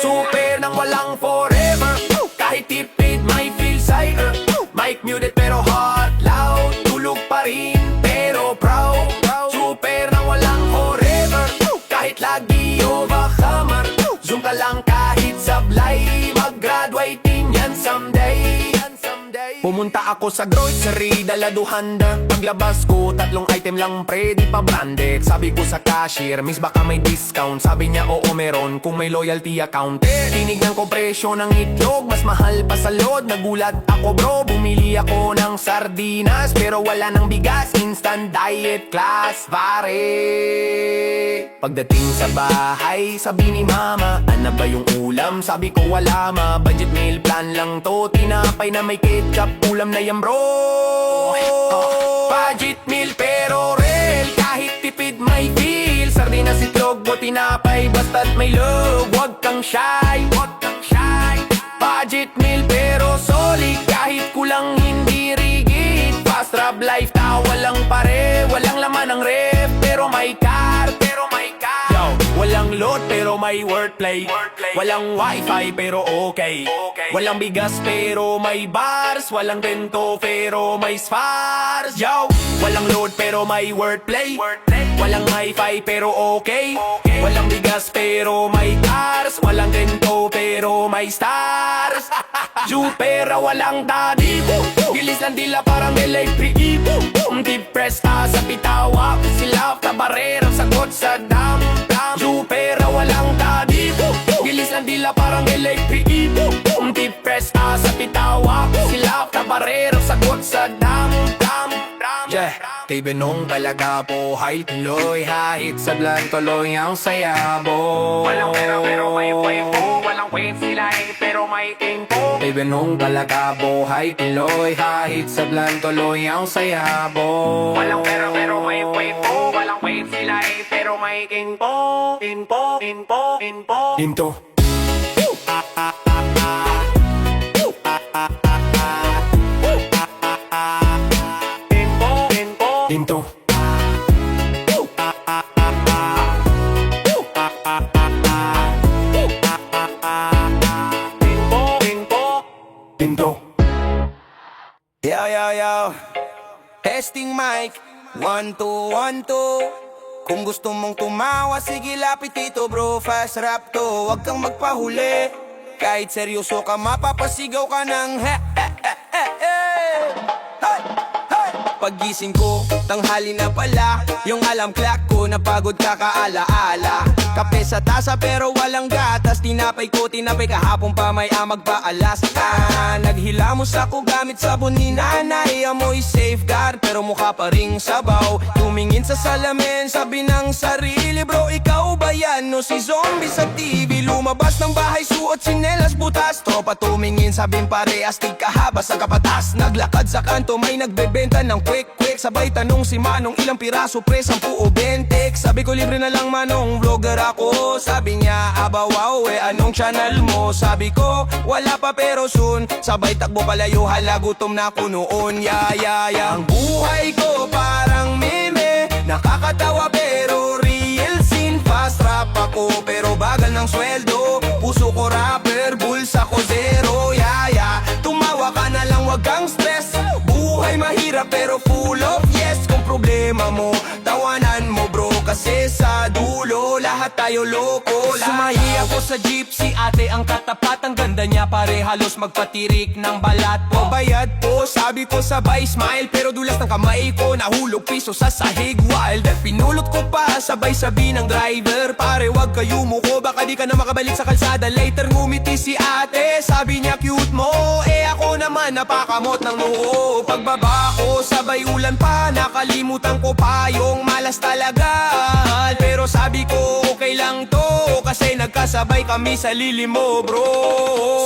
S1: Super nang walang forever, kahit tipid may feel cider. Mic muted pero heart loud, tulog pa rin pero proud. Super nang walang forever, kahit lagi overhammer. Zoom ka lang kahit sablay, mag-graduate din yan someday.
S2: Pumunta ako sa grocery, dala 200. Paglabas ko, 3 item lang pre, di pa branded. Sabi ko sa cashier, miss baka may discount. Sabi niya oo meron, kung may loyalty account. Tinignan ko presyo ng itlog, mas mahal pa sa load. Nagulat ako bro, bumili ako ng sardinas, pero wala ng bigas, instant diet class pare. Pagdating sa bahay, sabi ni mama, ano ba yung ulam? Sabi ko wala ma, budget meal plan lang to. Tinapay na may ketchup, ulam na yan bro.
S1: Budget meal pero real, kahit tipid may feel. Sardinas, itlog, o tinapay, basta't may love. Huwag kang shy, huwag kang shy. Budget meal pero solid, kahit kulang hindi rigid. Fast rap life na walang pare, walang laman ng ref, pero may car, pero may car. Yo, walang load pero may wordplay. Walang wifi pero okay. Walang bigas pero may bars. Walang bento pero may spars. Yo, walang load pero may wordplay. Walang wifi pero okay. Walang bigas pero may cars. Walang bento pero may stars. Jupera walang daddy, gilis lang dila parang electric. Deep press ka sa pitawa, sila tabarero sagot sa dam. Jupera walang daddy, gilis lang dila parang electric. Deep press ka sa pitawa, sila tabarero sagot sa dam.
S2: Yeah, kay Benong talaga po, hay tuloy, hahit sa blan tuloy ang sayabo.
S1: Walang pera pero may po, walang wait sila pero may tempo.
S2: Kay Benong talaga po, hay tuloy, hahit sa blan tuloy ang sayabo.
S1: Walang pera pero may po, walang wait sila pero may tempo.
S2: Into Into Into
S1: Yo, yo, yo. Testing mic 1, 2, 1, 2. Kung gusto mong tumawa, sige lapit dito bro. Fast rap to, wag kang magpahuli. Kahit seryoso ka, mapapasigaw ka ng he, he, he, he, he. Hey, hey.
S3: Paggising ko, tanghali na pala. Yung alarm clock ko, napagod kakaalaala. Kape sa tasa pero walang gatas. Tinapay ko, tinapay kahapon pa may amag paalas ka. Naghilamos ako gamit sabon ni nanay. Amoy safeguard pero mukha pa ring sabaw. Tumingin sa salamin, sabi ng sarili, bro, ikaw ba yan? No si zombie sa TV. Lumabas ng bahay, suot sinelas butas. Tropa tumingin, sabing pare, astig kahaba sa kapatas. Naglakad sa kanto, may nagbebenta ng quick. Sabay tanong si Manong, ilang piraso pre, 10 o 20. Sabi ko libre na lang Manong, vlogger ako. Sabi niya, aba wow, anong channel mo? Sabi ko, wala pa pero soon. Sabay takbo palayo, hala gutom na ako noon. Ang buhay ko parang meme, nakakatawa pero real scene. Fast rap ako pero bagal ng sweldo. Puso ko rapper, bulsa ko zero. Tumawa ka na lang, wag kang stress. Buhay mahirap pero full of yes. Kung problema mo, tawanan mo bro, kasi sa dulo lahat tayo loko. Sumahi ako sa jeep, si ate ang katapat. Ang ganda niya pare, halos magpatirik ng balat po. Bayad po, sabi ko sabay smile, pero dulas ng kamay ko, nahulog piso sa sahig wild. At pinulot ko pa, sabay sabi ng driver, pare wag kayo muko, baka di ka na makabalik sa kalsada. Later ngumiti si ate, sabi niya cute mo. Ako naman napakamot ng noo. Pagbaba ko, sabay ulan pa, nakalimutan ko pa yung malas talaga. Pero sabi ko okay lang to, kasi nagkasabay kami sa lilimo bro.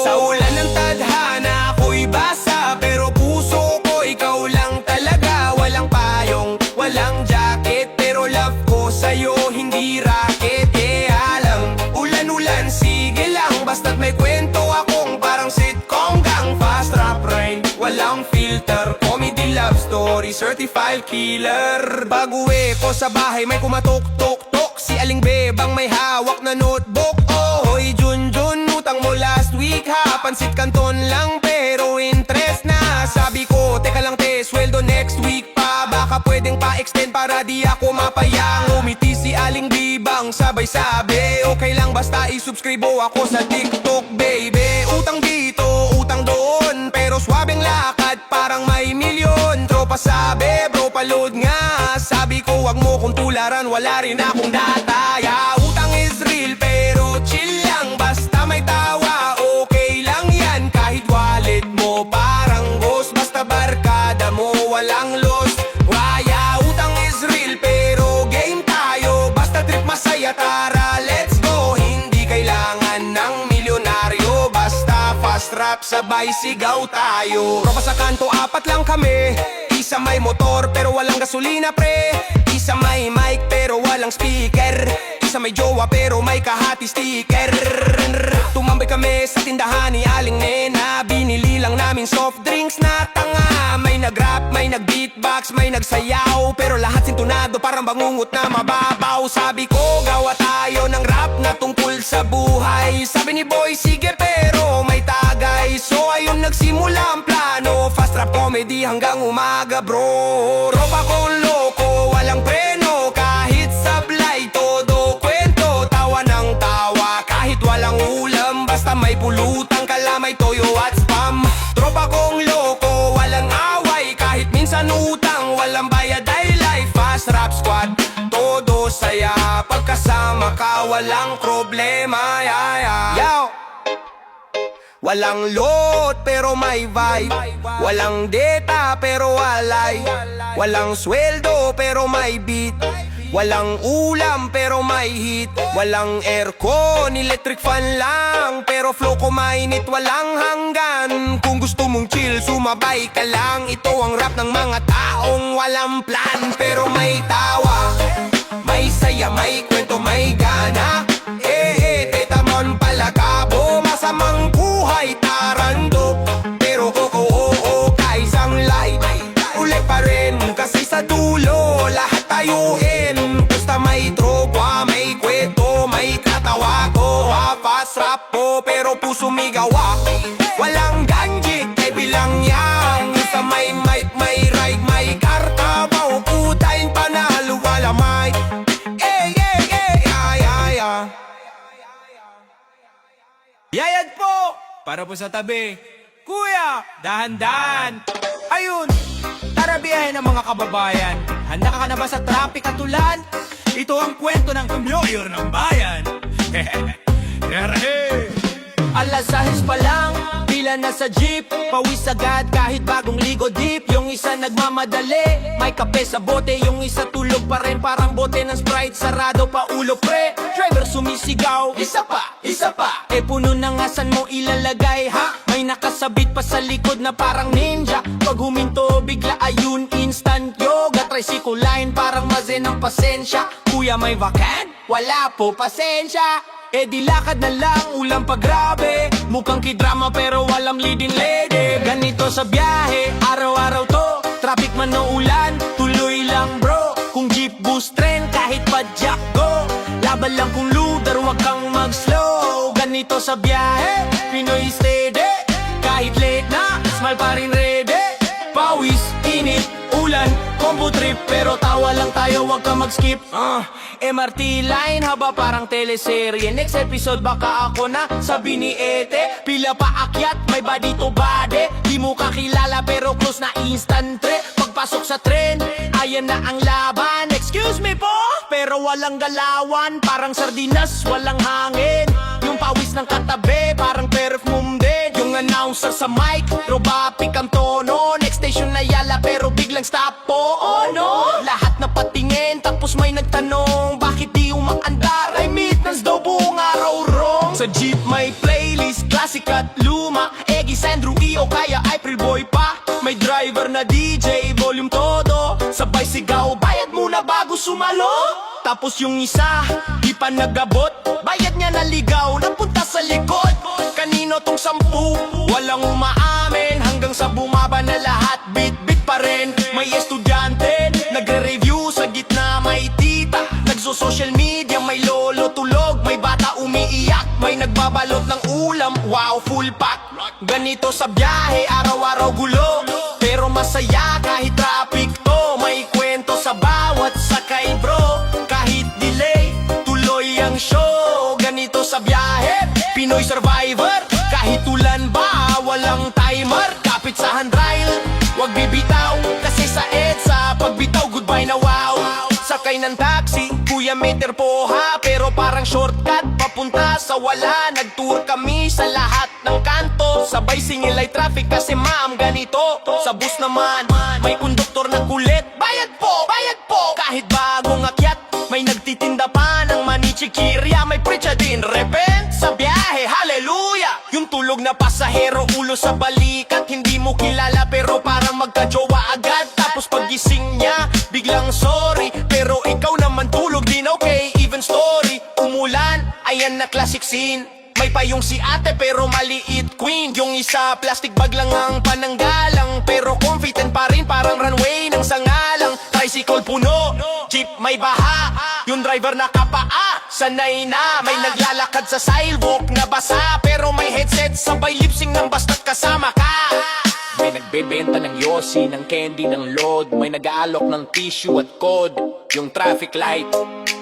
S3: Sa ulan ng tadhana ako'y basa, pero puso ko ikaw lang talaga. Walang payong, walang jacket, pero love ko sa'yo hindi racket. Alam, ulan-ulan, sige lang, basta't may kwento akong parang sitcom gang. Fast rap rain, walang filter, comedy love story, certified killer. Bago ko sa bahay may kumatok-tok-tok, si Aling Bebang may hawak na notebook. Hoy Junjun, utang mo last week ha, pansit kanton lang pero interest na. Sabi ko, teka lang te, sweldo next week pa, baka pwedeng pa-extend para di ako mapayang. Umiti si Aling Bebang, sabay sabi, okay lang basta i-subscribe ako sa TikTok baby. Utang dito, utang doon, pero swabing lakad parang may milyon. Tropa sabi, bro paload nga, sabi ko wag mo kong tularan, wala rin akong data. Utang is real pero chill lang, basta may tawa, okay lang yan. Kahit wallet mo parang ghost, basta barkada mo walang loss. Utang is real pero game tayo, basta trip masaya, tara let's go. Hindi kailangan ng milyonaryo, basta fast rap sabay sigaw tayo. Tropa sa kanto, apat lang kami, isa may motor pero walang gasolina pre. Isa may mic pero walang speaker. Isa may jowa pero may kahati sticker. Tumambay kami sa tindahan ni Aling Nena, binili lang namin soft drinks na tanga. May nag-rap, may nag-beatbox, may nagsayaw, pero lahat sintunado parang bangungot na mababaw. Sabi ko gawa tayo ng rap na tungkol sa buhay. Sabi ni Boy sige pero may tagay. So ayun nagsimula ang plano, fast rap comedy hanggang umaga bro. Tropa kong loko, walang preno, kahit sablay todo kwento. Tawa ng tawa kahit walang ulam, basta may pulutang kalamay, toyo at spam. Tropa kong loko, walang away, kahit minsan utang, walang bayad ay life. Fast rap squad, todo saya, pagkasama ka walang problema. Yo! Walang load pero may vibe, walang data pero walay, walang sweldo pero may beat, walang ulam pero may heat, walang aircon, electric fan lang, pero flow ko mainit walang hanggan. Kung gusto mong chill, sumabay ka lang. Ito ang rap ng mga taong walang plan, pero may tawa, may saya, may kwento, may gana. Tetamon palakabo, masamang buhay tarando, pero oo, kaisang light, uli pa rin, kasi sa dulo lahat tayo in. Basta may tropa, may kwento, may katawa ko. Fast rap po, pero puso migawa. Walang ganjit, kay bilang yang. Sa may mic, may ride, may karta, mauputain panalo, wala may Yayad po! Para po sa tabi. Kuya, dahan-dahan.
S2: Ayun, tara biyahe ng mga kababayan. Handa ka na ba sa traffic at ulan? Ito ang kwento ng kamyoyor ng bayan.
S3: Alas 6 pa lang, pila na sa jeep. Pawis agad kahit bagong ligo deep. Yung isa nagmamadali, may kape sa bote. Yung isa tulog pa rin, parang bote ng Sprite. Sarado pa ulo pre, driver sumisigaw. Isa pa, eh puno na nga saan mo ilalagay ha? May nakasabit pa sa likod na parang ninja. Pag huminto bigla ayun instant yoga. Tricycle line parang mazen ng pasensya. Kuya may vacan? Wala po, pasensya. Eh di lakad na lang, ulam pa grabe. Mukhang kidrama pero walang leading lady. Ganito sa biyahe, araw-araw to. Traffic man o ulan, tuloy lang bro. Kung jeep, bus, tren, kahit pa jack go. Laban lang kung lugar, wag kang mag-slow. Ganito sa biyahe, Pinoy steady. Kahit late na, smile pa rin ready. Pawis, init, ulan, combo trip. Pero tawa lang tayo, wag ka mag-skip. MRT line, haba parang teleserye. Next episode baka ako na, sabi ni Ete. Pila pa akyat, may body to body. Di mo kakilala pero close na instant tre. Pagpasok sa tren, ayan na ang laban. Excuse me po, pero walang galawan. Parang sardinas, walang hangin. Yung pawis ng katabi, parang perfume din. Yung announcer sa mic, robotic ang tono. Next station na Yala pero biglang stop po. Oh no, lahat na patingin tapos may nagtanong, bakit di umaandar? Ay meetings daw buong araw wrong. Sa jeep may playlist, classic at luma. Eggy, Sandro, E o kaya April Boy pa. May driver na DJ, volume todo. Sabay sigaw, bayad muna bago sumalo. Tapos yung isa, di pa nagabot. Bayad niya naligaw, napunta sa likod. Kanino tong 10? Walang umaamin. Hanggang sa bumaba na lahat, bit-bit pa rin. May estudyante, nagre-review sa gitna may tita. Nagso-social media, may lolo tulog. May bata umiiyak, may nagbabalot ng ulam. Wow, full pack. Ganito sa biyahe, araw-araw gulo. Pero masaya kahit traffic to. May kwento sa bawat sakay bro. Kahit delay, tuloy ang show. Ganito sa biyahe, Pinoy survivor. Kahit ulan ba, walang timer. Kapit sa handrail, wag bibitaw. Kasi sa EDSA, pagbitaw goodbye na wow. Sakay ng taxi, kuya meter po ha. Pero parang shortcut, papunta sa wala. Nagtour kami sa lahat ng kanto. Sabay singil ay traffic kasi ma'am ganito. Sa bus naman, may konduktor na kulit. Bayad po, kahit bagong akyat. May nagtitinda pa ng manichikirya. May precha din, repent sa biyahe, hallelujah. Yung tulog na pasahero, ulo sa balikat. Hindi mo kilala pero parang magka-jowa agad. Tapos paggising niya, biglang sorry. Pero ikaw naman tulog din, okay, even story. Umulan, ayan na classic scene. May payong si ate pero maliit queen. Yung isa plastic bag lang ang pananggalang. Pero confident pa rin parang runway ng sangalang. Tricycle puno, jeep may baha. Yung driver nakapaa, sanay na. May naglalakad sa sidewalk na basa. Pero may headset, sabay lipsing ng basta't kasama ka. May nagbebenta ng yosi, ng candy, ng load. May nag-aalok ng tissue at code. Yung traffic light,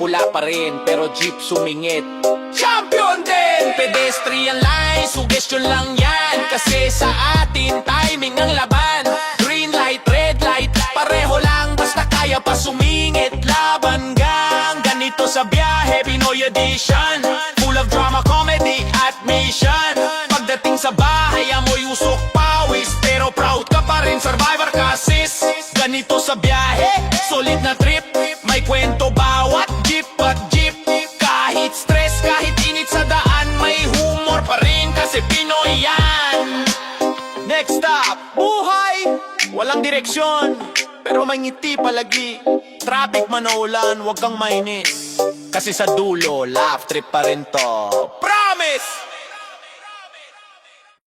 S3: pula pa rin pero jeep sumingit. Champion din! Pedestrian line, suggestion lang yan. Kasi sa atin, timing ng laban. Green light, red light, pareho lang. Basta kaya pa sumingit. Laban gang, ganito sa biyahe, Pinoy edition. Full of drama, comedy at mission. Pagdating sa bahay, amoy usok pawis. Pero proud ka pa rin, survivor ka sis. Ganito sa biyahe, solid na trip. May kwento bawat jeep at jeep. Kahit stress, kahit init sa daan, may humor pa rin kasi Pinoy yan. Next stop, buhay, walang direksyon, pero may ngiti palagi. Traffic man o ulan, wag kang mainis. Kasi sa dulo, laugh trip pa rin to.